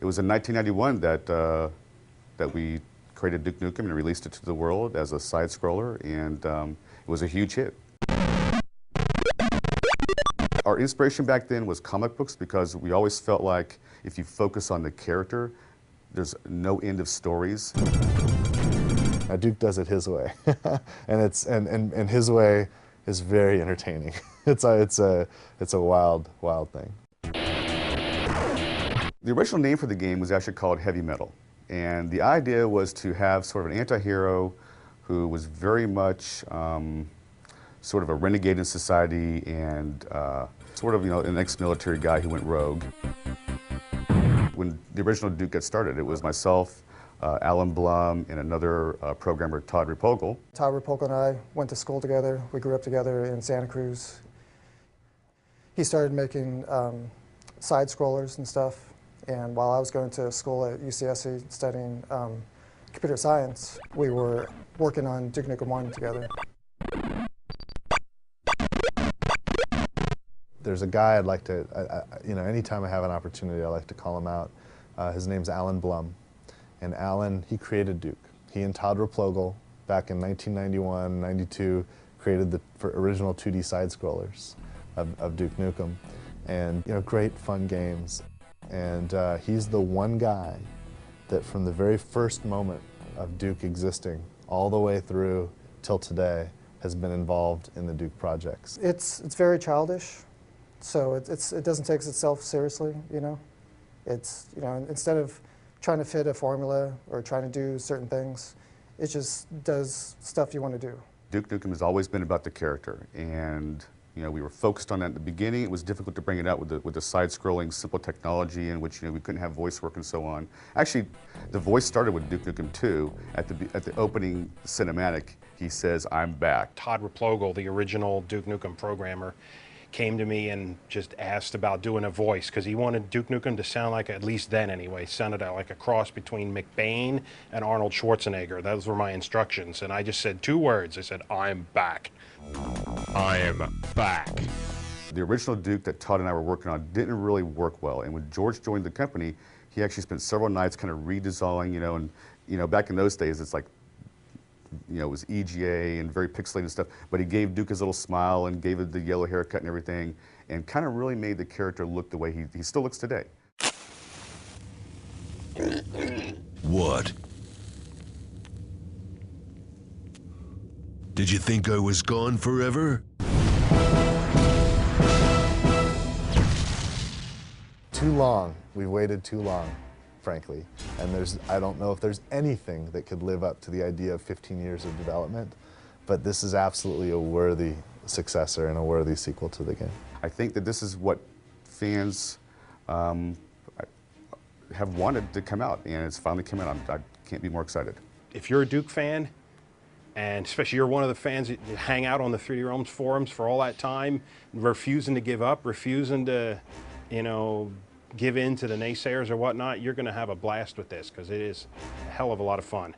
It was in 1991 that we created Duke Nukem and released it to the world as a side-scroller, and it was a huge hit. Our inspiration back then was comic books because we always felt like if you focus on the character, there's no end of stories. Duke does it his way, and his way is very entertaining. It's a wild thing. The original name for the game was actually called Heavy Metal, and the idea was to have sort of an anti-hero who was very much sort of a renegade in society and sort of, an ex-military guy who went rogue. When the original Duke got started, it was myself, Alan Blum, and another programmer, Todd Repogel. Todd Repogel and I went to school together. We grew up together in Santa Cruz. He started making side-scrollers and stuff, and while I was going to school at UCSC studying computer science, we were working on Duke Nukem 1 together. There's a guy I'd like to, anytime I have an opportunity, I like to call him out. His name's Alan Blum. And Alan, he created Duke. He and Todd Repogel, back in 1991, 92, created the original 2D side-scrollers of Duke Nukem. And, great fun games. And he's the one guy that from the very first moment of Duke existing, all the way through till today, has been involved in the Duke projects. It's very childish. So it doesn't take itself seriously, It's, instead of trying to fit a formula or trying to do certain things, it just does stuff you want to do. Duke Nukem has always been about the character, and we were focused on that at the beginning. It was difficult to bring it out with the side-scrolling simple technology in which we couldn't have voice work and so on. Actually, the voice started with Duke Nukem 2. At the opening cinematic, he says, "I'm back." Todd Repogel, the original Duke Nukem programmer, came to me and just asked about doing a voice because he wanted Duke Nukem to sound like, at least then anyway, sounded like a cross between McBain and Arnold Schwarzenegger. Those were my instructions, and I just said 2 words. I said, "I'm back." I am back. The original Duke that Todd and I were working on didn't really work well, and when George joined the company, he actually spent several nights kind of redesigning, and back in those days, it's like, it was EGA and very pixelated stuff, but he gave Duke his little smile and gave it the yellow haircut and everything, and kind of really made the character look the way he still looks today. What? Did you think I was gone forever? Too long. We've waited too long, frankly. And I don't know if there's anything that could live up to the idea of 15 years of development, but this is absolutely a worthy successor and a worthy sequel to the game. I think that this is what fans have wanted to come out, and it's finally come out. I can't be more excited. If you're a Duke fan, and especially you're one of the fans that hang out on the 3D Realms forums for all that time, refusing to give up, refusing to, give in to the naysayers or whatnot, you're going to have a blast with this because it is a hell of a lot of fun.